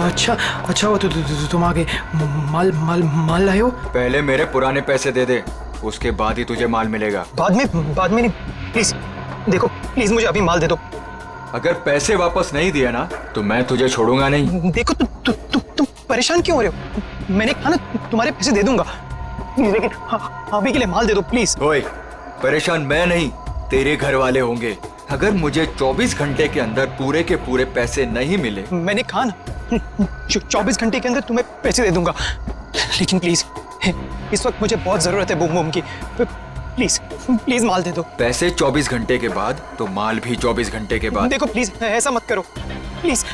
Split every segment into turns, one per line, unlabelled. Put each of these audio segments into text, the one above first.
अच्छा अच्छा वो तुम आगे माल माल माल लाए हो?
पहले मेरे पुराने पैसे दे दे, उसके बाद ही तुझे माल मिलेगा।
बाद में नहीं, प्लीज देखो, प्लीज मुझे अभी माल दे दो।
अगर पैसे वापस नहीं दिए ना तो मैं तुझे छोड़ूंगा नहीं।
देखो तुम परेशान क्यों हो रहे हो? मैंने कहा ना तुम्हारे पैसे दे दूंगा, लेकिन अभी के लिए माल दे दो प्लीज।
ओए, परेशान मैं नहीं, तेरे घर वाले होंगे। अगर मुझे 24 घंटे के अंदर पूरे के पूरे पैसे नहीं मिले,
मैंने कहा ना 24 घंटे के अंदर तुम्हें पैसे दे दूंगा, लेकिन प्लीज इस वक्त मुझे बहुत जरूरत है बूम बूम की, प्लीज प्लीज माल दे दो।
पैसे 24 घंटे के बाद तो माल भी 24 घंटे के बाद।
देखो प्लीज ऐसा मत करो, प्लीज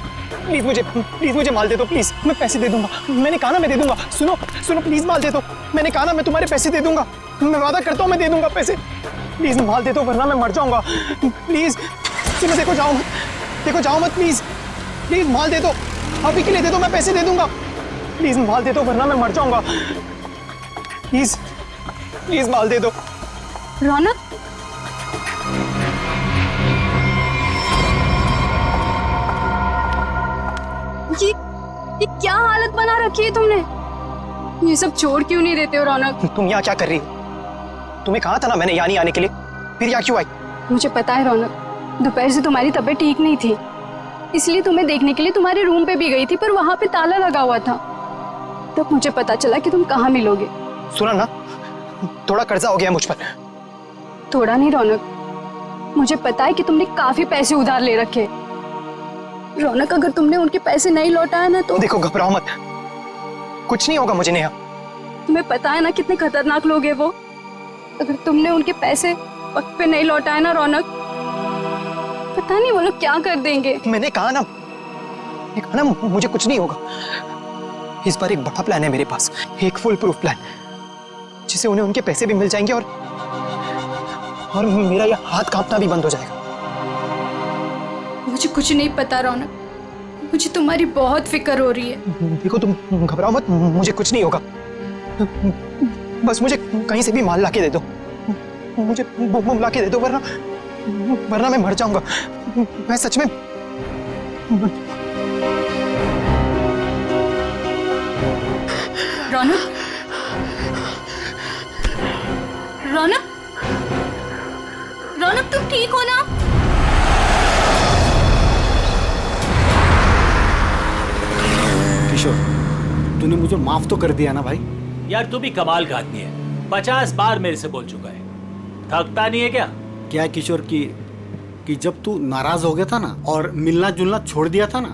प्लीज मुझे माल दे दो प्लीज, मैं पैसे दे दूंगा। मैंने कहा ना मैं दे दूंगा। सुनो प्लीज माल दे दो, मैंने कहा ना मैं तुम्हारे पैसे दे दूंगा, मैं वादा करता हूँ मैं दे दूंगा पैसे। प्लीज माल दे दो वरना मैं मर जाऊंगा। प्लीज सुनो, देखो जाओ मत प्लीज माल दे दो, अभी के लिए दे दो, मैं पैसे दे दूंगा। प्लीज माल दे दो वरना मैं मर जाऊंगा। प्लीज माल दे दो।
रौनक, ये क्या हालत बना रखी है तुमने? ये सब छोड़ क्यों नहीं देते हो रौनक?
तुम यहाँ क्या कर रही हो? तुम्हें कहा था ना मैंने यहाँ नहीं आने के लिए, फिर यहाँ क्यों आई?
मुझे पता है रौनक, दोपहर से तुम्हारी तबीयत ठीक नहीं थी, इसलिए तुम्हें देखने के लिए तुम्हारे रूम पे भी गई थी, पर वहां पे ताला लगा हुआ था। तब मुझे पता चला कि तुम कहाँ मिलोगे।
सुना ना, थोड़ा कर्जा हो गया मुझ पर।
थोड़ा नहीं रौनक, मुझे पता है कि तुमने काफी पैसे उधार ले रखे। रौनक, अगर तुमने उनके पैसे नहीं लौटाए ना तो
देखो घबराओ मत, कुछ नहीं होगा मुझे नेहा।
तुम्हें पता है ना कितने खतरनाक लोग हैं वो। अगर तुमने उनके पैसे वक्त पे नहीं लौटाए ना रौनक, पता नहीं वो लोग क्या कर देंगे।
मैंने कहा ना मुझे कुछ नहीं होगा। इस बार एक बड़ा प्लान है मेरे पास, एक फुल प्रूफ प्लान, जिससे उन्हें उनके पैसे भी मिल जाएंगे और मेरा यह हाथ कांपना भी बंद हो जाएगा।
मुझे कुछ नहीं पता रौनक, मुझे तुम्हारी बहुत फिक्र हो रही है।
देखो तुम घबराओ मत, मुझे कुछ नहीं होगा। बस मुझे कहीं से भी माल लाके दे दो, मुझे बम लाके दे दो, वरना मैं मर जाऊंगा। मैं सच में
रौनक, रौनक, रौनक तुम ठीक हो ना?
किशोर, तूने मुझे माफ तो कर दिया ना भाई?
यार तू भी कमाल का आदमी है, 50 बार मेरे से बोल चुका है, थकता नहीं है क्या?
क्या किशोर कि जब तू नाराज हो गया था ना और मिलना जुलना छोड़ दिया था ना,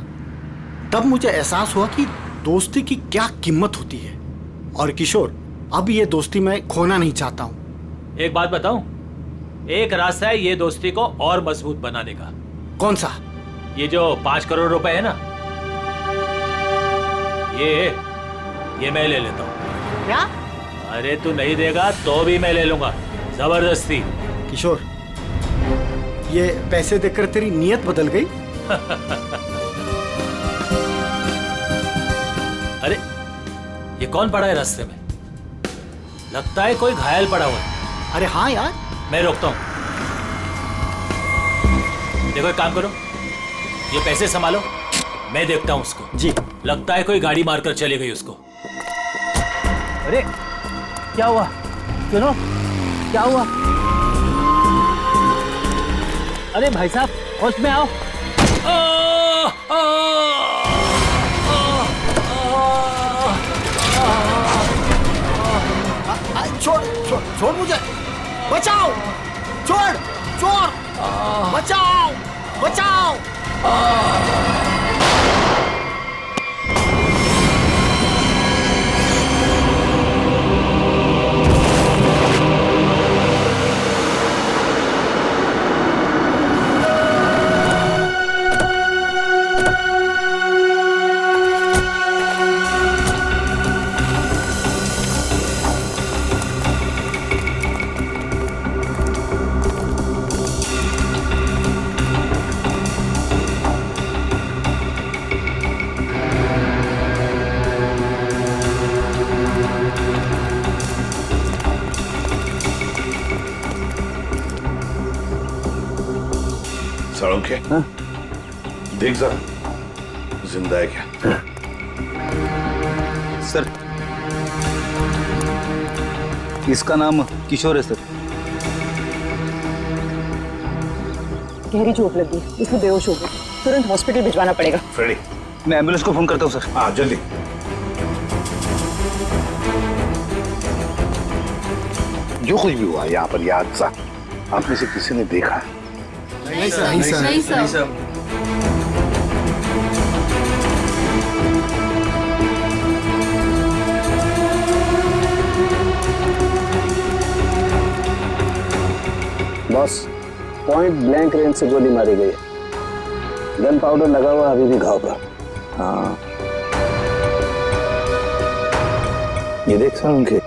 तब मुझे एहसास हुआ कि दोस्ती की क्या कीमत होती है। और किशोर, अब ये दोस्ती मैं खोना नहीं चाहता हूँ।
एक बात बताऊं, एक रास्ता है ये दोस्ती को और मजबूत बनाने का।
कौन सा?
ये जो 5 करोड़ रुपए है ना, ये मैं ले लेता हूँ।
क्या?
अरे तू नहीं देगा तो भी मैं ले लूंगा, जबरदस्ती।
किशोर, ये पैसे देकर तेरी नीयत बदल गई?
अरे ये कौन पड़ा है रास्ते में? लगता है कोई घायल पड़ा हुआ है।
अरे हाँ यार,
मैं रोकता हूं। देखो एक काम करो, ये पैसे संभालो, मैं देखता हूं उसको।
जी।
लगता है कोई गाड़ी मारकर चली गई उसको।
अरे क्या हुआ? सुनो, क्या हुआ? अरे भाई साहब, होश में आओ।
छोड़ मुझे, बचाओ, छोड़, चोर, बचाओ।
सड़क है, देख जरा जिंदा है क्या?
सर, इसका नाम किशोर है सर।
गहरी चोट लगी, इसलिए बेहोश हो गई। तुरंत हॉस्पिटल भिजवाना पड़ेगा।
फ्रेडी,
मैं एम्बुलेंस को फोन करता हूँ सर।
हाँ जल्दी। जो कुछ भी हुआ यहाँ पर, यह हादसा आप में से किसी ने देखा है?
नहीं sir.
Boss, point blank range से गोली मारी गई है। गन पाउडर लगा हुआ अभी भी घाव पर। हाँ, ये देख सर, उनके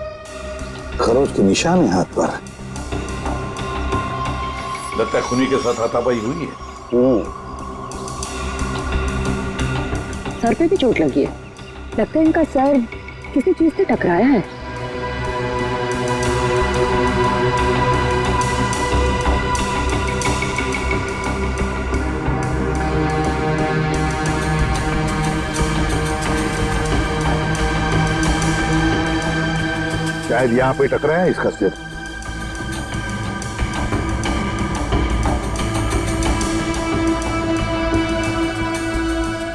खरोच के निशान है हाथ पर।
लगता है खूनी के साथ हाथापाई हुई है।
सर पे भी चोट लगी है। लगता है इनका सर किसी चीज से टकराया है।
शायद यहाँ पे टकराया है इसका सिर।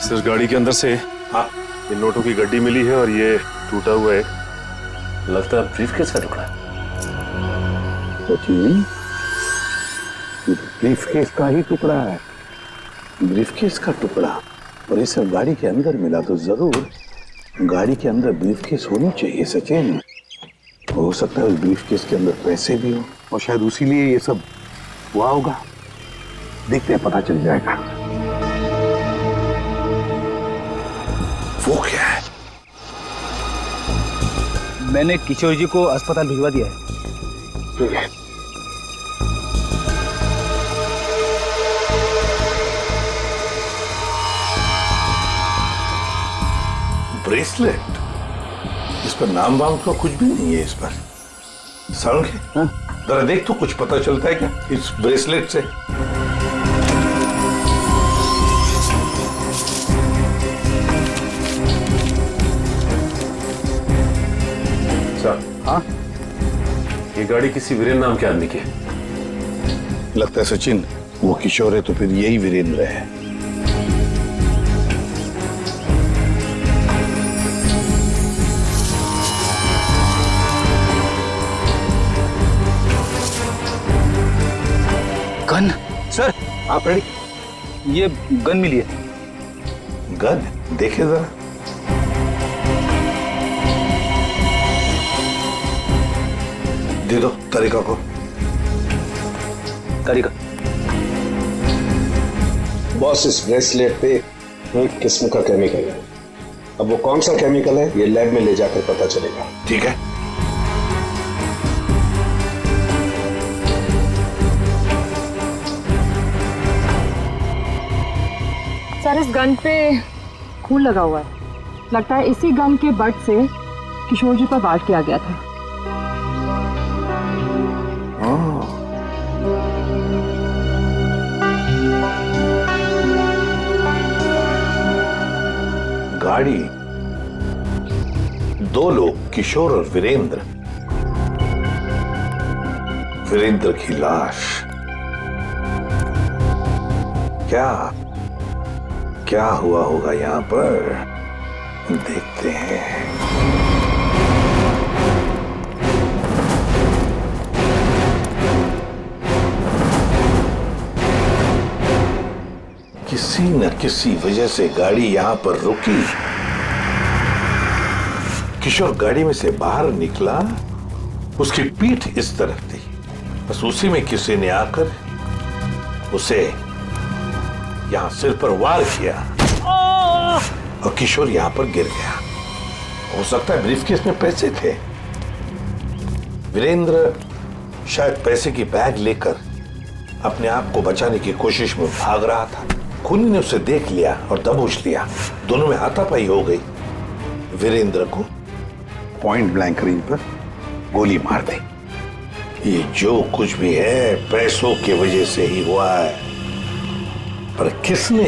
सर, गाड़ी के अंदर से
हाँ,
ये नोटों की गड्डी मिली है और ये टूटा हुआ है।
लगता है ब्रीफकेस का टुकड़ा।
सचिन, ब्रीफकेस का ही टुकड़ा है। ब्रीफकेस का टुकड़ा, और ये सब गाड़ी के अंदर मिला तो जरूर गाड़ी के अंदर ब्रीफकेस होनी चाहिए सचिन। हो सकता है उस ब्रीफकेस के अंदर पैसे भी हो, और शायद उसी लिए ये सब हुआ होगा। देखते हैं, पता चल जाएगा। वो क्या है?
मैंने किशोर जी को अस्पताल भिजवा दिया है।
ठीक है। ब्रेसलेट, इस पर नाम वाम तो कुछ भी नहीं है। इस पर साउंड है। जरा देख तो, कुछ पता चलता है क्या इस ब्रेसलेट से?
सर,
हाँ,
ये गाड़ी किसी वीरेन नाम के आदमी की है।
लगता है सचिन, वो किशोर है तो फिर यही वीरेंद्र है।
गन सर,
आप रेडी?
ये गन मिली है।
गन देखे जरा। दे दो तरीका को।
तरीका?
बॉस, इस ब्रेसलेट पे एक किस्म का केमिकल है। अब वो कौन सा केमिकल है, ये लैब में ले जाकर पता चलेगा।
ठीक है।
सर, इस गन पे खून लगा हुआ है। लगता है इसी गन के बट से किशोर जी पर वार किया गया था।
गाड़ी, दो लोग, किशोर और वीरेंद्र। वीरेंद्र की लाश। क्या हुआ होगा यहाँ पर, देखते हैं। किसी न किसी वजह से गाड़ी यहाँ पर रुकी। किशोर गाड़ी में से बाहर निकला, उसकी पीठ इस तरफ थी। बस उसी में किसी ने आकर उसे यहां सिर पर वार किया और किशोर यहां पर गिर गया। हो सकता है ब्रीफकेस में पैसे थे। वीरेंद्र शायद पैसे की बैग लेकर अपने आप को बचाने की कोशिश में भाग रहा था। खूनी ने उसे देख लिया और दबोच लिया। दोनों में हाथापाई हो गई। वीरेंद्र को पॉइंट ब्लैंक रेंज पर गोली मार दी। ये जो कुछ भी है पैसों की वजह से ही हुआ है, पर किसने?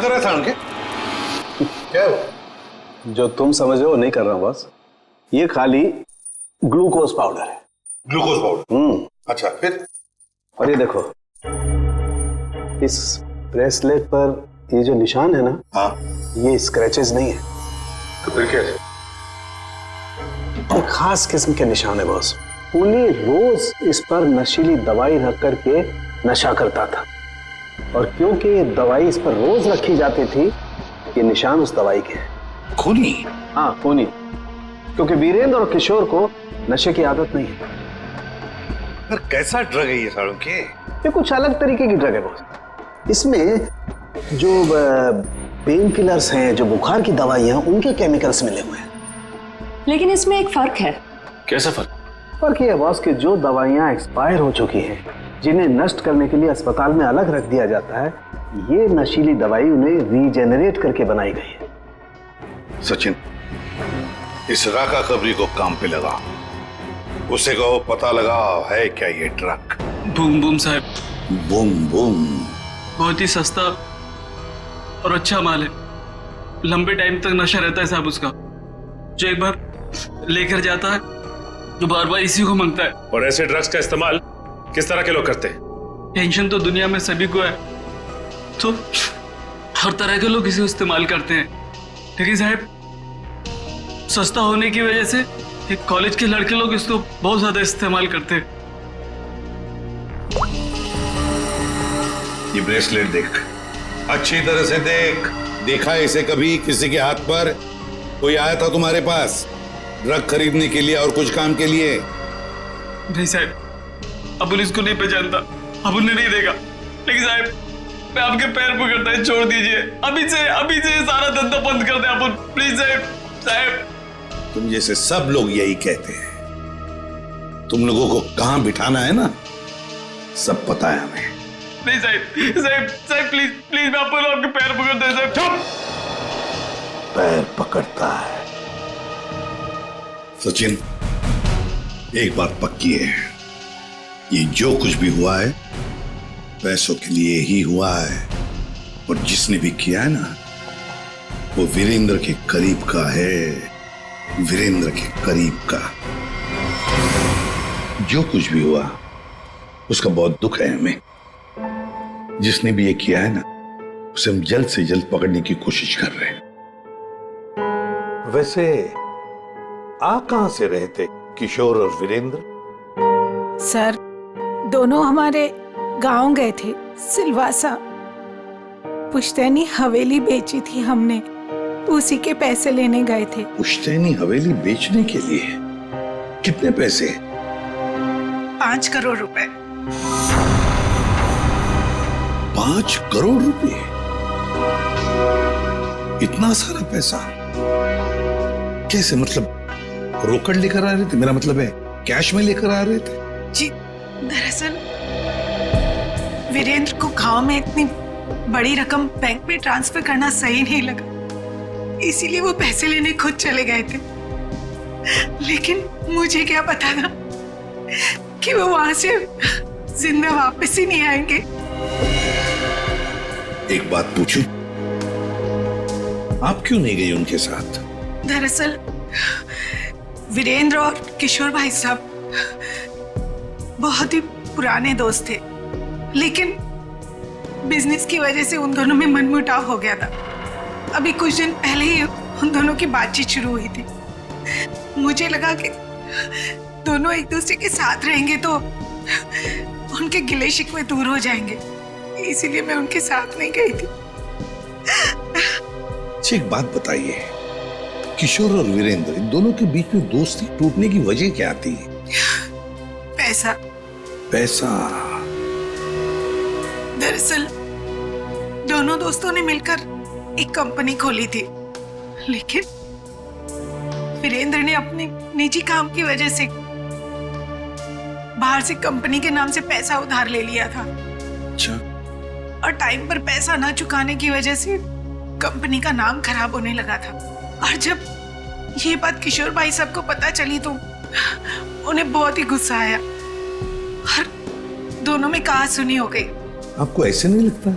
कर रहा था उनके? क्या हुआ?
जो तुम समझ रहे हो नहीं कर रहा हूं बस। ये खाली ग्लूकोज पाउडर है।
Glucose powder? अच्छा, फिर?
और ये देखो, इस ब्रेसलेट पर ये जो निशान है ना,
हाँ,
ये स्क्रैचेस नहीं है।
तो फिर क्या है?
एक खास किस्म के निशान है बॉस। पुनी रोज इस पर नशीली दवाई रख करके नशा करता था, और क्योंकि ये दवाई इस पर रोज रखी जाती थी, ये निशान उस दवाई के हैं।
खूनी?
हाँ, खूनी। क्योंकि वीरेंद्र और किशोर को नशे की आदत नहीं है।
पर कैसा ड्रग है ये सालों के?
ये कुछ अलग तरीके की ड्रग है बॉस। इसमें जो पेन किलर्स हैं, जो बुखार की दवाइयां, उनके केमिकल्स मिले हुए हैं।
लेकिन इसमें एक फर्क है।
कैसा फर्क?
फर्क ये है बॉस कि जो दवाइयां एक्सपायर हो चुकी हैं, जिन्हें नष्ट करने के लिए अस्पताल में अलग रख दिया जाता है, ये नशीली दवाई उन्हें रीजेनरेट करके बनाई गई है।
सचिन, इस राका कबरी को काम पे लगा, उसे कहो पता लगा है क्या ये ड्रग।
बूम बूम साहब,
बूम बूम
बहुत ही सस्ता और अच्छा माल है। लंबे टाइम तक नशा रहता है साहब उसका। जो एक बार लेकर जाता है तो बार बार इसी को मांगता है।
और ऐसे ड्रग्स का इस्तेमाल किस तरह के लोग करते हैं?
टेंशन तो दुनिया में सभी को है, तो हर तरह के लोग इसे इस्तेमाल करते हैं। लेकिन साहब, सस्ता होने की वजह से एक कॉलेज के लड़के लोग इसको बहुत ज्यादा इस्तेमाल करते हैं।
ये ब्रेसलेट देख, अच्छी तरह से देख। देखा इसे कभी किसी के हाथ पर? कोई आया था तुम्हारे पास ड्रग खरीदने के लिए और कुछ काम के लिए?
नहीं साहब, अबुल इसको नहीं पहचानता, अबुल ने नहीं देखा। लेकिन साहब, मैं आपके पैर पकड़ता है, छोड़ दीजिए। अभी से सारा धंधा बंद कर दे अबुल, प्लीज साहब।
तुम जैसे सब लोग यही कहते हैं। तुम लोगों को कहां बिठाना है ना, सब पता है हमें।
नहीं साहब, प्लीज मैं आपके पैर पकड़ता है साहब।
चुप! पैर पकड़ता है? सचिन, एक बात पक्की है, ये जो कुछ भी हुआ है पैसों के लिए ही हुआ है। और जिसने भी किया है ना, वो वीरेंद्र के करीब का है, वीरेंद्र के करीब का। जो कुछ भी हुआ उसका बहुत दुख है हमें। जिसने भी ये किया है ना, उसे हम जल्द से जल्द पकड़ने की कोशिश कर रहे हैं। वैसे आ कहां से रहे थे किशोर और वीरेंद्र?
सर, दोनों हमारे गांव गए थे, सिलवासा। पुश्तैनी हवेली बेची थी हमने, तो उसी के पैसे लेने गए थे।
पुश्तैनी हवेली बेचने के लिए? कितने पैसे?
5 करोड़ रुपए।
5 करोड़ रुपए? इतना सारा पैसा कैसे? मतलब रोकड़ लेकर आ रहे थे? मेरा मतलब है कैश में लेकर आ रहे थे?
जी, दरअसल वीरेंद्र को गांव में इतनी बड़ी रकम बैंक में ट्रांसफर करना सही नहीं लगा, इसीलिए वो पैसे लेने खुद चले गए थे। लेकिन मुझे क्या पता था कि वो वहां से जिंदा वापस ही नहीं आएंगे।
एक बात पूछूं, आप क्यों नहीं गई उनके साथ?
दरअसल वीरेंद्र और किशोर भाई साहब बहुत ही पुराने दोस्त थे, लेकिन बिजनेस की वजह से उन दोनों में मनमुटाव हो गया था। अभी कुछ दिन पहले ही उन दोनों की बातचीत शुरू हुई थी। मुझे लगा कि दोनों एक दूसरे के साथ रहेंगे तो उनके गिले शिकवे दूर हो जाएंगे, इसीलिए मैं उनके साथ नहीं गई थी।
अच्छा, एक बात बताइए, किशोर और वीरेंद्र, इन दोनों के बीच में दोस्ती टूटने की वजह क्या थी?
पैसा।
पैसा?
दरअसल दोनों दोस्तों ने मिलकर एक कंपनी खोली थी, लेकिन वीरेंद्र ने अपने निजी काम की वजह से बाहर से कंपनी के नाम से पैसा उधार ले लिया था।
अच्छा।
और टाइम पर पैसा ना चुकाने की वजह से कंपनी का नाम खराब होने लगा था। और जब ये बात किशोर भाई साहब को पता चली तो उन्हें बहुत ही गुस्सा आया और दोनों में कहा सुनी हो गई।
आपको ऐसे नहीं लगता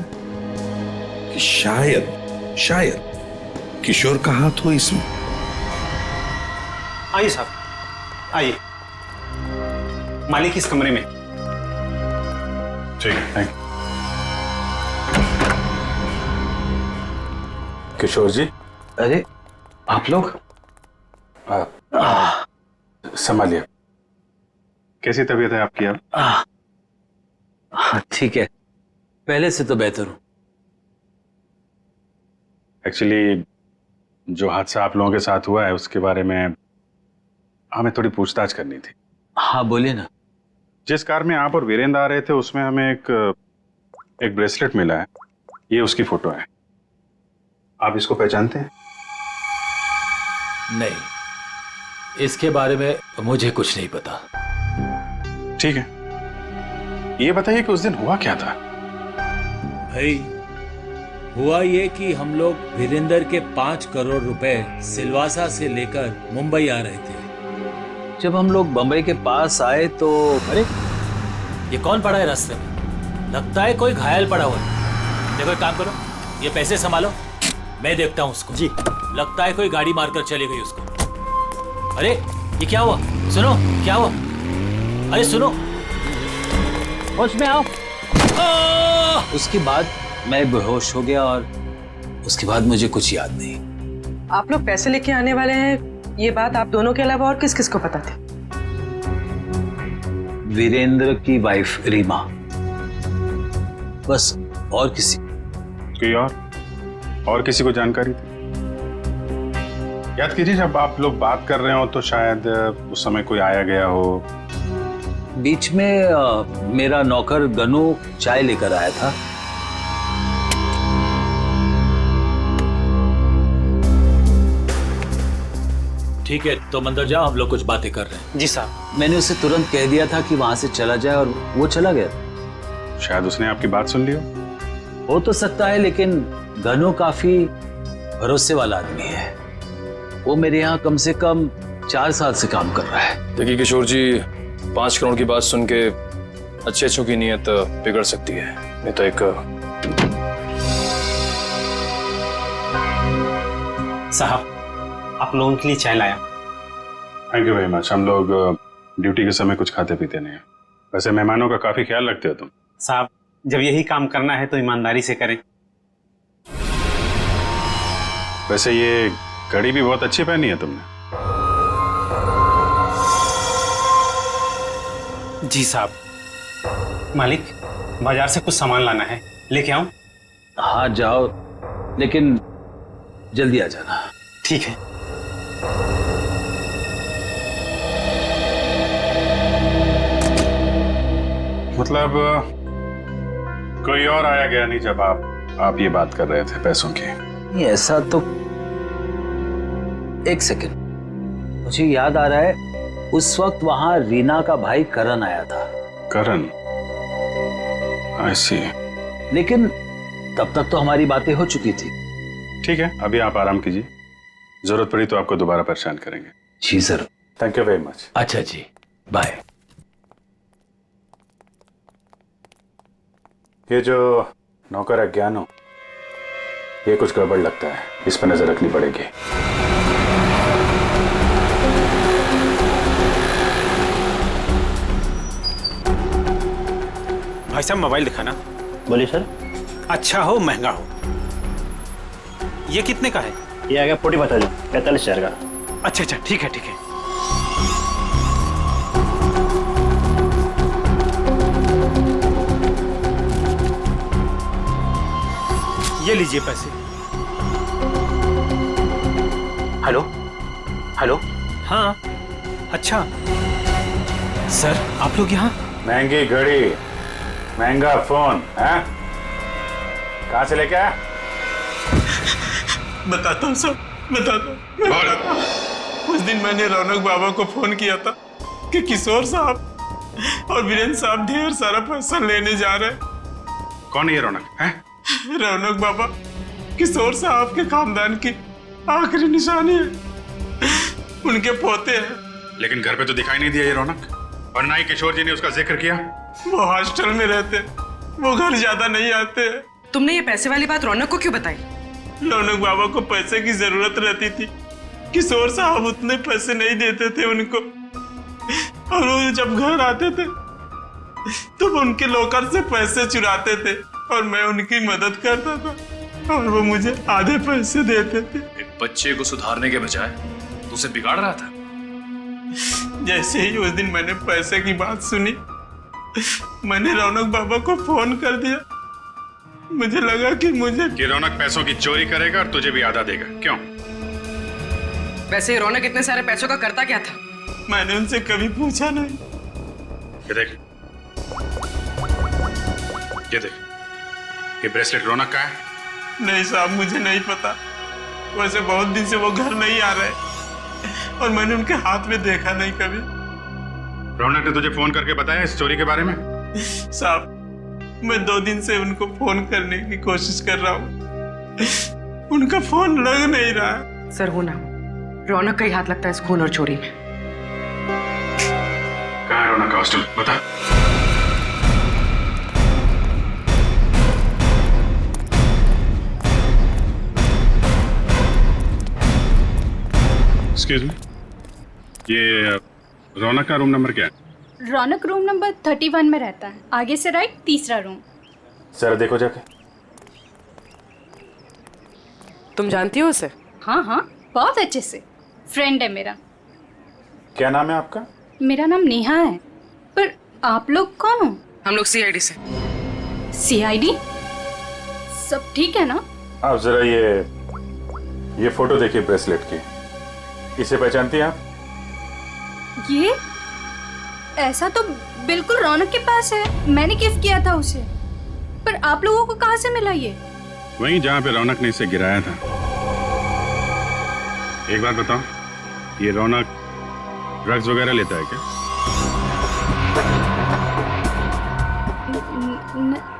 कि शायद किशोर का हाथ हो इसमें।
आइए साहब, आइए। मालिक इस कमरे में।
ठीक है, थैंक यू। किशोर जी।
अरे आप लोग
संभालिए। कैसी तबीयत है आपकी अब?
ठीक है, पहले से तो बेहतर हूं।
एक्चुअली जो हादसा आप लोगों के साथ हुआ है उसके बारे में हमें थोड़ी पूछताछ करनी थी।
हाँ बोलिए ना।
जिस कार में आप और वीरेंद्र आ रहे थे उसमें हमें एक ब्रेसलेट मिला है। ये उसकी फोटो है। आप इसको पहचानते हैं?
नहीं, इसके बारे में मुझे कुछ नहीं पता।
ठीक है, ये बताइए कि उस दिन हुआ क्या था?
भाई हुआ ये कि हम लोग वीरेंद्र के 5 करोड़ रुपए सिलवासा से लेकर मुंबई आ रहे थे। जब हम लोग बंबई के पास आए तो अरे ये कौन पड़ा है रास्ते में? लगता है कोई घायल पड़ा हुआ है। देखो एक काम करो, ये पैसे संभालो, मैं देखता हूँ उसको। जी। लगता है कोई गाड़ी मारकर चली गई उसको। अरे ये क्या हुआ? सुनो, क्या हुआ? अरे सुनो, होश में आओ। उसके बाद मैं बेहोश हो गया और उसके बाद मुझे कुछ याद नहीं।
आप लोग पैसे लेके आने वाले हैं, ये बात आप दोनों के अलावा और किस किस को पता थी?
वीरेंद्र की वाइफ रीमा, बस। और किसी?
कोई और किसी को जानकारी थी? याद कीजिए, जब आप लोग बात कर रहे हो तो शायद उस समय कोई आया गया हो।
बीच में मेरा नौकर गनू चाय लेकर आया था। ठीक है, तो अंदर जाओ, हम लोग कुछ बातें कर रहे हैं।
जी साहब।
मैंने उसे तुरंत कह दिया था कि वहां से चला जाए और वो चला गया।
शायद उसने आपकी बात सुन ली
हो तो सकता है, लेकिन गनू काफी भरोसे वाला आदमी है। वो मेरे यहाँ कम से कम 4 साल से काम कर रहा है।
देखिए किशोर जी, 5 करोड़ की बात सुन के अच्छों की नीयत बिगड़ सकती है। नहीं तो एक
साहब, आप लोगों के लिए चाय लाया।
Thank you very much. हम लोग ड्यूटी के समय कुछ खाते पीते नहीं हैं। वैसे मेहमानों का काफी ख्याल रखते हो तुम।
साहब, जब यही काम करना है तो ईमानदारी से करें।
वैसे ये घड़ी भी बहुत अच्छी पहनी है तुमने।
जी साहब। मालिक, बाजार से कुछ सामान लाना है, लेके आऊं?
हाँ जाओ, लेकिन जल्दी आ जाना।
ठीक है।
मतलब कोई और आया गया नहीं जब आप ये बात कर रहे थे पैसों की?
नहीं, ऐसा तो। एक सेकंड, मुझे याद आ रहा है, उस वक्त वहां रीना का भाई करण आया था।
करण? आई सी।
लेकिन तब तक तो हमारी बातें हो चुकी थी।
ठीक है, अभी आप आराम कीजिए, जरूरत पड़ी तो आपको दोबारा परेशान करेंगे।
जी sir.
Thank you very much.
अच्छा जी, बाय।
ये जो नौकर है ज्ञानो, ये कुछ गड़बड़ लगता है, इस पर नजर रखनी पड़ेगी।
भाई साहब, मोबाइल दिखाना।
बोलिए सर।
अच्छा हो महंगा हो। ये कितने का है?
ये आ गया 45,000 का।
अच्छा अच्छा, ठीक है ठीक है। ये लीजिए पैसे। Hello hello. हाँ, अच्छा सर, आप लोग यहाँ?
महंगी घड़ी, महंगा फोन है, कहाँ से लेके आया?
बताता हूँ सर, बताता हूँ। उस दिन मैंने रौनक बाबा को फोन किया था कि किशोर साहब और वीरेंद्र साहब ढेर सारा पैसा लेने जा रहे हैं।
कौन है ये रौनक? है
रौनक बाबा किशोर साहब के खानदान की आखिरी निशानी है, उनके पोते हैं।
लेकिन घर पे तो दिखाई नहीं दिया ये रौनक, और ना ही किशोर जी ने उसका जिक्र किया।
वो हॉस्टल में रहते, वो घर ज्यादा नहीं आते।
तुमने ये पैसे वाली बात रौनक को क्यों बताई?
रौनक बाबा को पैसे की जरूरत रहती थी। किशोर साहब उतने पैसे नहीं देते थे उनको, और वो जब घर आते थे तो वो उनके लॉकर से पैसे चुराते थे और मैं उनकी मदद करता था और वो मुझे आधे पैसे देते थे।
एक बच्चे को सुधारने के बजाय तू उसे बिगाड़ रहा था।
जैसे ही उस दिन मैंने पैसे की बात सुनी, मैंने रौनक बाबा को फोन कर दिया। मुझे लगा कि
रौनक पैसों की चोरी करेगा और तुझे भी आधा देगा। क्यों?
वैसे रौनक इतने सारे पैसों का करता क्या था?
मैंने उनसे कभी पूछा नहीं।
ये देख, ये देख, ये ब्रेसलेट रौनक का है?
नहीं साहब, मुझे नहीं पता। वैसे बहुत दिन से वो घर नहीं आ रहे और मैंने उनके हाथ में देखा नहीं कभी।
रौनक ने तुझे फोन करके बताया इस चोरी के बारे में?
साहब, मैं 2 दिन से उनको फोन करने की कोशिश कर रहा हूँ, उनका फोन लग नहीं रहा।
सर हो ना, रौनक का ही हाथ लगता है इस खून और चोरी में।
कहाँ है रौनक का हॉस्टल? बता। एक्सक्यूज मी, ये रौनक का रूम नंबर क्या है?
रौनक रूम नंबर 31 में रहता है, आगे से राइट, तीसरा रूम।
सर देखो जाके।
तुम जानती हो उसे?
हाँ हाँ, बहुत अच्छे से, फ्रेंड है मेरा।
क्या नाम है आपका?
मेरा नाम नेहा है। पर आप लोग कौन हो?
हम लोग सीआईडी से।
सीआईडी? सब ठीक है ना?
आप जरा ये फोटो देखिए ब्रेसलेट की। इसे पहचानती हैं आप?
ये ऐसा तो बिल्कुल रौनक के पास है, मैंने गिफ्ट किया था उसे। पर आप लोगों को कहाँ से मिला ये?
वहीं जहाँ पे रौनक ने इसे गिराया था। एक बात बताओ, ये रौनक ड्रग्स वगैरह लेता है क्या?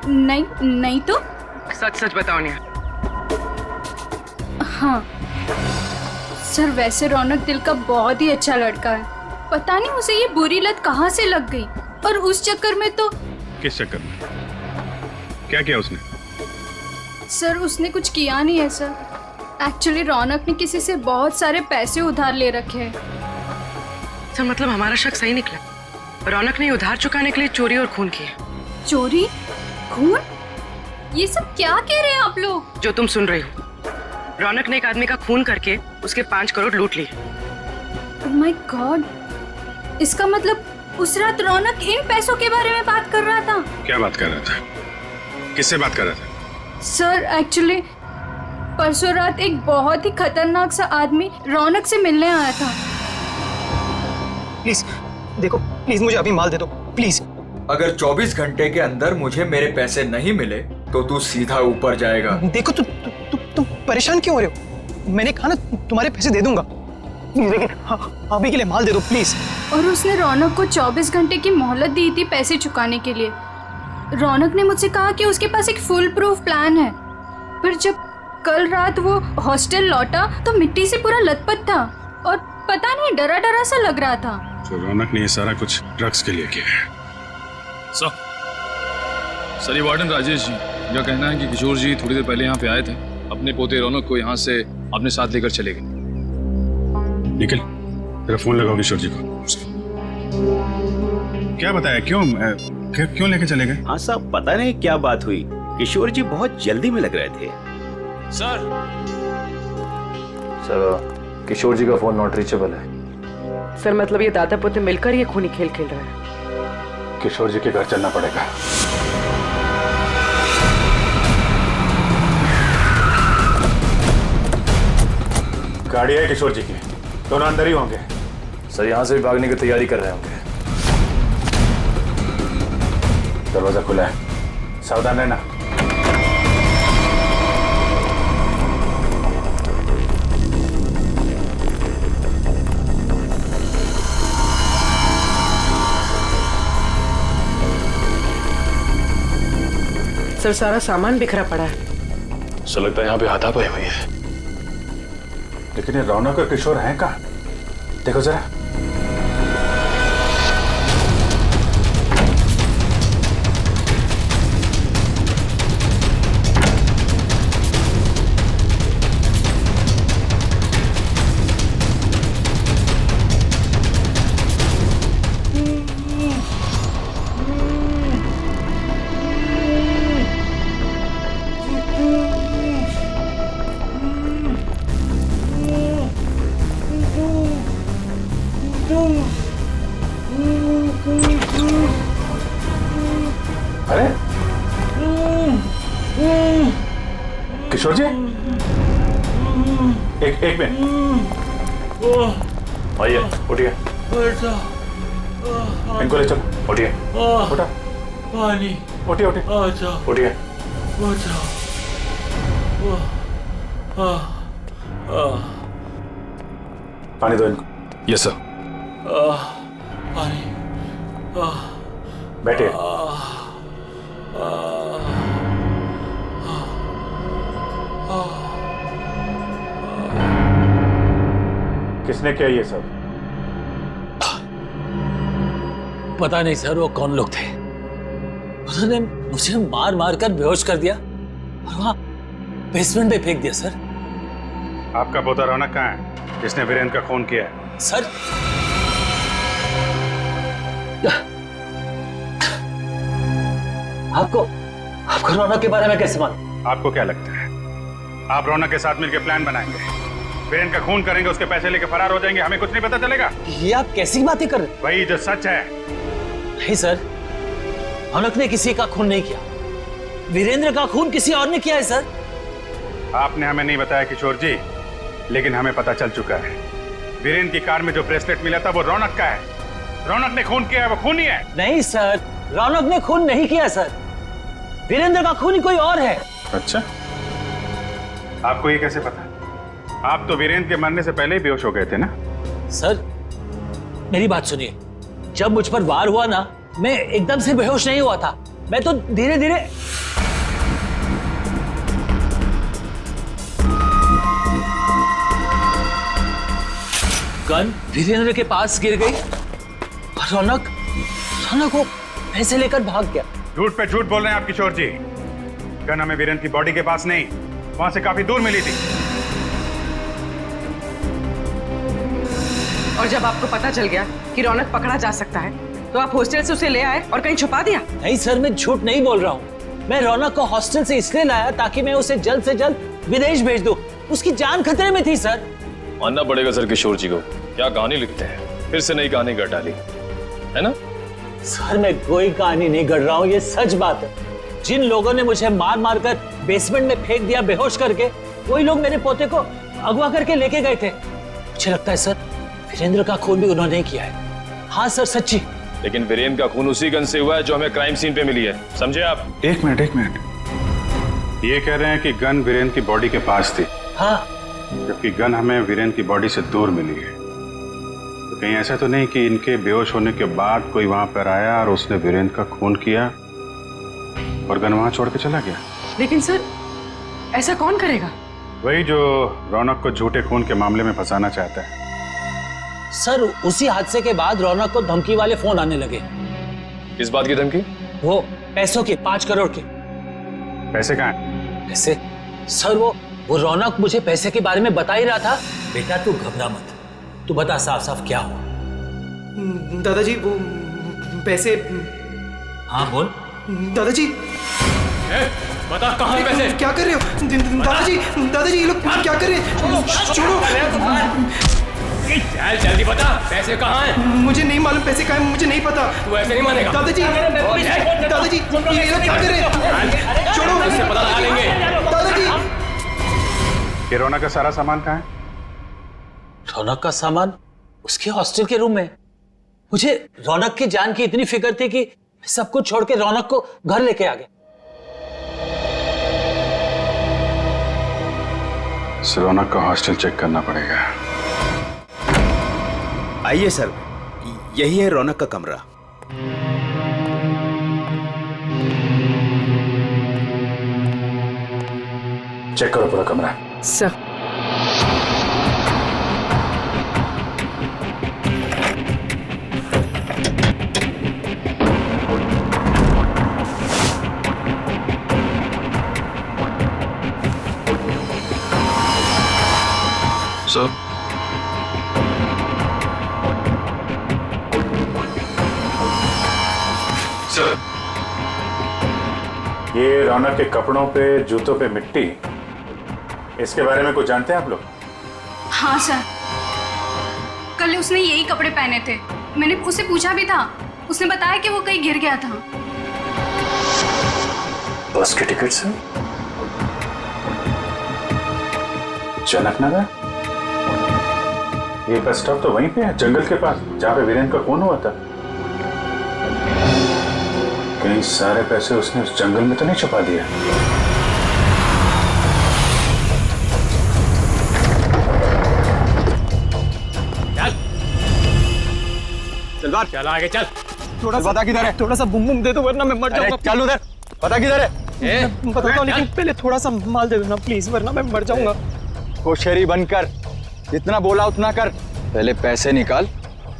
नहीं नहीं तो।
सच सच बताओ नेहा।
हाँ सर, वैसे रौनक दिल का बहुत ही अच्छा लड़का है। पता नहीं उसे ये बुरी लत कहाँ से लग गई, और उस चक्कर में तो।
किस चक्कर में? क्या किया उसने?
सर उसने कुछ किया नहीं है सर। एक्चुअली रौनक ने किसी से बहुत सारे पैसे उधार ले रखे हैं।
सर मतलब हमारा शक सही निकला, रौनक ने उधार चुकाने के लिए चोरी और खून किया।
चोरी? खून? ये सब क्या कह रहे हैं आप लोग?
जो तुम सुन रही हो, रौनक ने एक आदमी का खून करके उसके 5 करोड़ लूट लिए।
ओह माय गॉड, इसका मतलब उस रात रौनक इन पैसों के बारे में बात कर रहा था।
क्या बात कर रहा था? किससे बात कर रहा था?
सर एक्चुअली परसों रात एक बहुत ही खतरनाक सा आदमी रौनक से मिलने आया था।
प्लीज देखो, प्लीज मुझे अभी माल दे दो प्लीज।
अगर 24 घंटे के अंदर मुझे मेरे पैसे नहीं मिले तो तू सीधा ऊपर जाएगा।
देखो तुम परेशान क्यों हो रहे हो? मैंने कहा ना तुम्हारे पैसे दे दूंगा, लेकिन अभी के लिए माल दे दो प्लीज।
और उसने रौनक को 24 घंटे की मोहलत दी थी पैसे चुकाने के लिए। रौनक ने मुझसे कहा कि उसके पास एक फुल प्रूफ प्लान है, पर जब कल रात वो हॉस्टल लौटा तो मिट्टी से पूरा लथपथ था और पता नहीं डरा डरा सा लग रहा था।
तो रौनक ने ये सारा कुछ ड्रग्स के लिए किया है।
सर ये वार्डन राजेश जी का कहना है कि किशोर जी थोड़ी देर पहले यहाँ पे आए थे, अपने पोते रौनक को यहाँ से अपने साथ लेकर चले गए।
निखिल, तेरा फोन लगाओ किशोर जी को। क्या बताया? क्यों लेके चले गए?
हाँ साहब, पता नहीं क्या बात हुई, किशोर जी बहुत जल्दी में लग रहे थे।
सर
किशोर जी का फोन नॉट रीचेबल है।
सर मतलब ये दादा पोते मिलकर ये खूनी खेल खेल रहे हैं।
किशोर जी के घर चलना पड़ेगा। गाड़ी है किशोर जी की, दोनों अंदर ही होंगे।
सर यहाँ से भी भागने की तैयारी कर रहे होंगे।
दरवाजा खुला है, सावधान रहना।
सर सारा सामान बिखरा पड़ा है।
सर लगता है यहाँ पे हाथापाई हुई है।
लेकिन ये रौनक और किशोर हैं कहाँ? देखो जरा। किशोर जी, एक मिनट,
आइए उठिए, इनको ले चलो, उठिए, उठा,
पानी,
उठिए उठिए, उठिए, पानी दो इनको।
Yes sir.
पानी,
बैठिए। किसने किया ये सब?
पता नहीं सर वो कौन लोग थे। उन्होंने मुझे मार मार कर बेहोश कर दिया और वहां बेसमेंट में फेंक दिया सर।
आपका पोता रौनक कहाँ है जिसने वीरेंद्र का खून किया है?
सर आपको रौनक के बारे में कैसे मालूम?
आपको क्या लगता है आप रौनक के साथ मिलकर प्लान बनाएंगे, वीरेंद्र का खून करेंगे, उसके पैसे लेकर फरार हो जाएंगे, हमें कुछ नहीं पता चलेगा?
ये आप कैसी बातें कर रहे हैं?
वही जो सच है।
नहीं सर, रौनक ने किसी का खून नहीं किया, वीरेंद्र का खून किसी और ने किया है सर।
आपने हमें नहीं बताया किशोर जी, लेकिन हमें पता चल चुका है वीरेंद्र की कार में जो ब्रेसलेट मिला था वो रौनक का है। रौनक ने खून किया है, वो खून ही है।
नहीं सर, रौनक ने खून नहीं किया सर, वीरेंद्र का खून ही कोई और है।
अच्छा, आपको ये कैसे पता? आप तो वीरेंद्र के मरने से पहले ही बेहोश हो गए थे ना?
सर मेरी बात सुनिए, जब मुझ पर वार हुआ ना, मैं एकदम से बेहोश नहीं हुआ था, मैं तो धीरे धीरे। गन वीरेंद्र के पास गिर गई और रौनक वो पैसे लेकर भाग गया।
झूठ पे झूठ बोल रहे हैं आप किशोर जी। गन हमें वीरेंद्र की बॉडी के पास नहीं, वहां से काफी दूर मिली थी।
और जब आपको पता चल गया कि रौनक पकड़ा जा सकता है तो आप हॉस्टल से उसे ले आए और कहीं छुपा दिया?
नहीं सर, मैं झूठ नहीं बोल रहा हूँ। मैं रौनक को हॉस्टल से इसलिए लाया ताकि मैं उसे जल्द से जल्द विदेश भेज दूं। उसकी जान खतरे में थी सर।
मानना पड़ेगा सर किशोर जी को, क्या कहानी लिखते हैं, फिर से नई कहानी गढ़ डाली है ना?
सर मैं कोई कहानी नहीं गढ़ रहा हूँ, ये सच बात है। जिन लोगों ने मुझे मार मार कर बेसमेंट में फेंक दिया बेहोश करके, वही लोग मेरे पोते को अगवा करके लेके गए थे। मुझे लगता है सर वीरेंद्र का खून भी उन्होंने ही किया है। हाँ सर, सच्ची।
लेकिन वीरेंद्र का खून उसी गन से हुआ है जो हमें क्राइम सीन पे मिली है, समझे आप?
एक मिनट, ये कह रहे हैं कि गन वीरेंद्र की बॉडी के पास थी।
हाँ,
जबकि गन हमें वीरेंद्र की बॉडी से दूर मिली है। तो कहीं ऐसा तो नहीं कि इनके बेहोश होने के बाद कोई वहां पर आया और उसने वीरेंद्र का खून किया और गन वहां छोड़ के चला गया?
लेकिन सर ऐसा कौन करेगा?
वही जो रौनक को झूठे खून के मामले में फंसाना चाहता है।
सर उसी हादसे के बाद रौनक को धमकी वाले फोन आने लगे।
किस बात की धमकी?
वो पैसों की, 5 करोड़ की।
पैसे कहाँ हैं?
पैसे? सर वो रौनक मुझे पैसे के बारे में बता ही रहा था। बेटा तू घबरा मत, तू बता साफ साफ क्या हुआ।
दादाजी वो पैसे।
हाँ बोल।
दादाजी
बता कहाँ है पैसे?
क्या कर रहे हो दादाजी ये लोग क्या कर रहे हैं? छोड़ो।
जल्दी बता पैसे कहाँ हैं?
मुझे नहीं मालूम पैसे कहाँ हैं, मुझे नहीं पता।
तू ऐसे नहीं मानेगा।
दादाजी ये लोग क्या कर रहे हैं? छोड़ो,
उससे पता लगा लेंगे।
दादाजी
ये रौनक का सारा सामान कहाँ है?
रौनक का सामान उसके हॉस्टल के रूम में। मुझे रौनक की जान की इतनी फिक्र थी कि सब कुछ छोड़ के रौनक को घर लेके आ गया।
रौनक का हॉस्टल चेक करना पड़ेगा।
आइए सर, यही है रौनक का कमरा।
चेक करो पूरा कमरा।
सर
सर सर
ये रौनक के कपड़ों पे, जूतों पे मिट्टी, इसके बारे में कुछ जानते हैं आप लोग?
हाँ सर, कल उसने यही कपड़े पहने थे। मैंने उससे पूछा भी था, उसने बताया कि वो कहीं गिर गया था।
बस के टिकट से जनक नगर? ये बस स्टॉप तो वहीं पे है, जंगल के पास, जहाँ पे वीरेंद्र का खून हुआ था। कहीं सारे पैसे उसने उस जंगल में तो नहीं छुपा दिया?
चल बाहर,
चल आगे चल।
थोड़ा सा बता किधर है, थोड़ा सा बुम बुम दे दो वरना मैं मर जाऊंगा। चल उधर, पता किधर है? मैं बताता हूँ, लेकिन पहले थोड़ा सा माल दे दो ना प्लीज, वरना मैं मर जाऊंगा।
होशियारी बंद कर, जितना बोला उतना कर। पहले पैसे निकाल,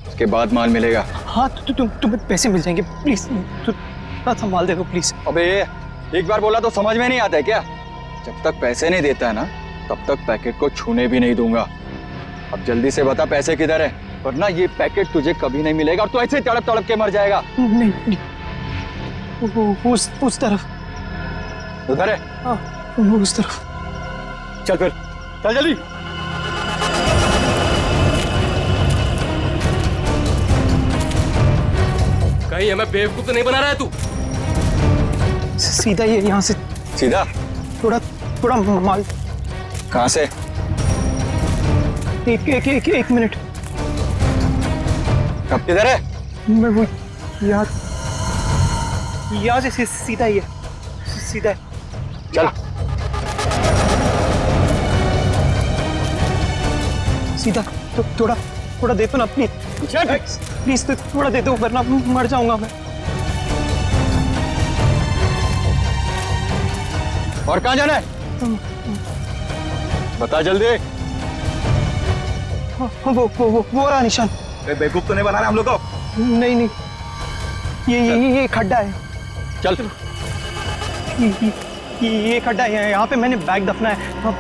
उसके बाद माल मिलेगा।
हाँ तो तुम्हें पैसे मिल जाएंगे, प्लीज थोड़ा सा माल दे दो प्लीज।
अबे एक बार बोला तो समझ में नहीं आता है क्या? जब तक पैसे नहीं देता है ना, तब तक पैकेट को छूने भी नहीं दूंगा। अब जल्दी से बता पैसे किधर है, वरना ये पैकेट तुझे कभी नहीं मिलेगा और तू ऐसे तड़प तड़प के मर जाएगा।
नहीं, उस तरफ।
उधर है?
हाँ, उस तरफ।
चल फिर, चल जल्दी।
कहीं हमें बेवकूफ तो नहीं बना रहा है तू?
सीधा ये यहाँ से।
सीधा?
थोड़ा माल।
कहाँ से?
एक मिनट।
कब किधर है?
मैं वो यहाँ से सीधा ही है, सीधा है।
चल
सीधा। तो थोड़ा दे दो ना प्लीज तो थोड़ा दे दो, वरना मर जाऊंगा मैं।
और कहाँ जाना है? बता जल्दी।
वो रहा निशान।
बेवकूफ तो नहीं बना रहा हम लोग को?
नहीं, ये खड्डा है।
चल
ये खड्डा है, यहाँ पे मैंने बैग दफना है।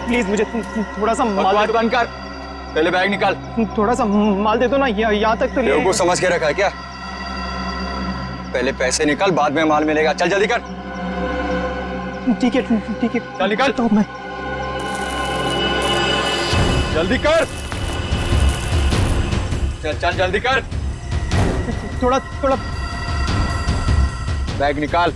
प्लीज मुझे थोड़ा सा माल
बंद कर, पहले बैग निकाल।
थोड़ा सा माल दे दो ना, यहाँ तक तो ले।
को समझ के रखा है क्या? पहले पैसे निकाल, बाद में माल मिलेगा। चल जल्दी कर।
ठीक है
चल निकाल।
तो मैं
जल्दी कर। चल जल्दी कर।
थोड़ा
बैग निकाल।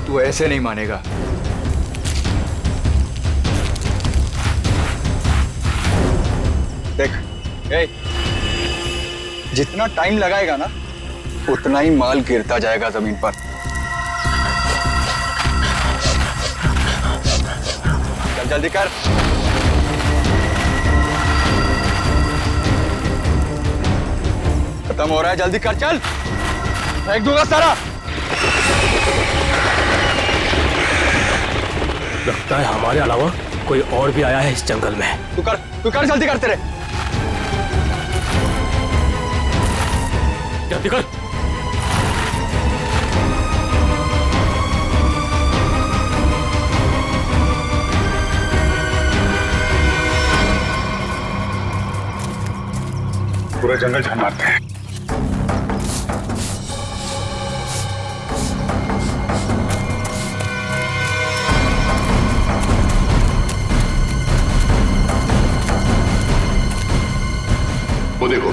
तू ऐसे नहीं मानेगा। देख, जितना टाइम लगाएगा ना, उतना ही माल गिरता जाएगा जमीन पर। चल जल्दी कर। खत्म हो रहा है, जल्दी कर। चल, फेंक दूंगा सारा।
लगता है हमारे अलावा कोई और भी आया है इस जंगल में।
तू कर जल्दी करते रहे।
जल्दी कर।
पूरा जंगल छान मारते हैं। वो देखो,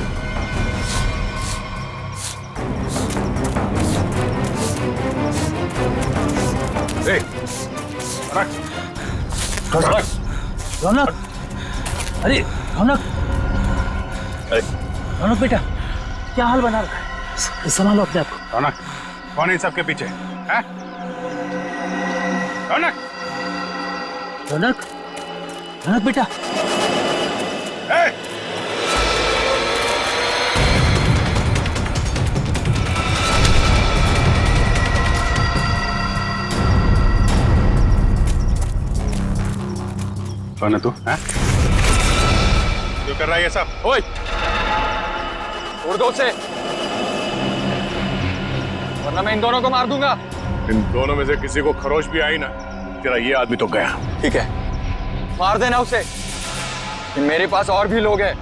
रौनक, अरे रौनक बेटा, क्या हाल बना रखा है? संभालो अपने आप को।
रौनक, कौन है इन सबके पीछे? हैं? रौनक
बेटा।
कौन है तू? हैं? जो कर रहा है ये सब?
ओए, उड़ दो उसे, वरना मैं इन दोनों को मार दूंगा।
इन दोनों में से किसी को खरोच भी आई ना, तेरा ये आदमी तो गया।
ठीक है, मार देना उसे। मेरे पास और भी लोग हैं।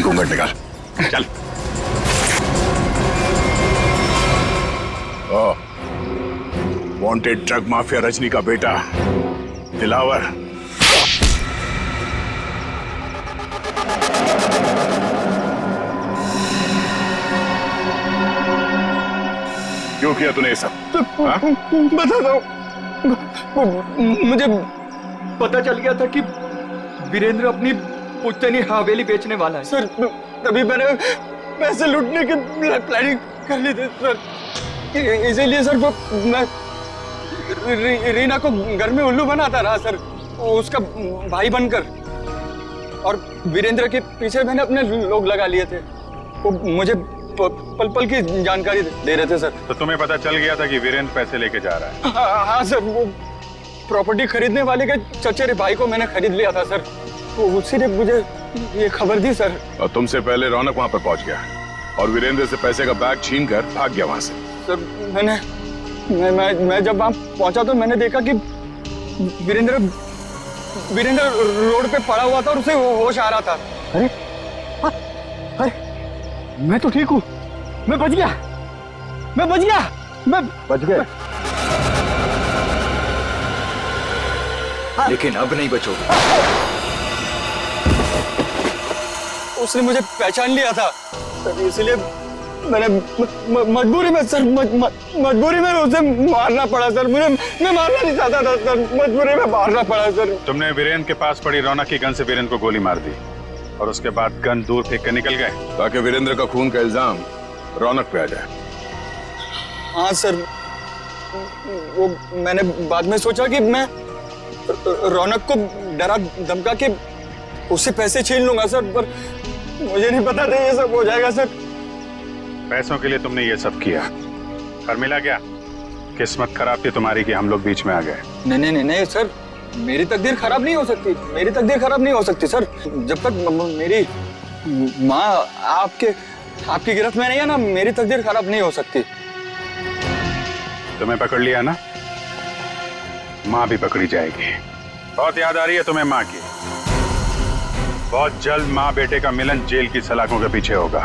घूंघट निकाल, चल। वांटेड ड्रग माफिया रजनी का बेटा दिलावर। क्यों किया तूने ये सब?
बता दो, मुझे पता चल गया था कि वीरेंद्र अपनी पुश्तैनी हवेली बेचने वाला है सर। तभी मैंने पैसे लूटने की प्लानिंग कर ली थी सर। इसीलिए सर वो मैं रीना को घर में उल्लू बनाता रहा सर, उसका भाई बनकर। और वीरेंद्र के पीछे मैंने अपने लोग लगा लिए थे, वो मुझे पल पल की जानकारी दे रहे थे सर।
तो तुम्हें पता चल गया था कि वीरेंद्र पैसे लेके जा रहा है?
हाँ सर, वो प्रॉपर्टी खरीदने वाले के चचेरे भाई को मैंने खरीद लिया था सर, तो उसी ने मुझे ये खबर दी सर।
और तुमसे पहले रौनक वहां पर पहुंच गया और वीरेंद्र से पैसे का बैग छीन कर भाग गया वहां से।
सर मैं जब वहां पहुंचा तो मैंने देखा कि वीरेंद्र रोड पे पड़ा हुआ था और उसे होश आ रहा था। अरे अरे मैं तो ठीक हूँ, मैं बच गया, मैं बच गया। लेकिन अब नहीं बचोगे। उसने मुझे पहचान लिया था, इसलिए मैंने मजबूरी में सर, मजबूरी में उसे मारना पड़ा सर। मैं मारना नहीं चाहता था सर, मजबूरी में मारना पड़ा सर।
तुमने वीरेंद्र के पास पड़ी रौनक की गन से वीरेंद्र को गोली मार दी और उसके बाद गन दूर फेंक कर निकल गए ताकि वीरेंद्र का खून का इल्जाम रौनक पे आ जाए।
हाँ सर, वो मैंने बाद में सोचा कि मैं रौनक को डरा धमका के उससे पैसे छीन लूंगा सर, पर मुझे नहीं पता था ये सब हो जाएगा सर।
पैसों के लिए तुमने ये सब किया, पर मिला क्या? किस्मत खराब थी तुम्हारी कि हम लोग बीच में आ गए।
नहीं सर, मेरी तकदीर खराब नहीं हो सकती, मेरी तकदीर खराब नहीं हो सकती सर। जब तक मेरी माँ आपकी गिरफ्त में नहीं है ना, मेरी तकदीर खराब नहीं हो सकती।
तुम्हें पकड़ लिया ना, माँ भी पकड़ी जाएगी। बहुत याद आ रही है तुम्हें माँ की। बहुत जल्द माँ बेटे का मिलन जेल की सलाखों के पीछे होगा।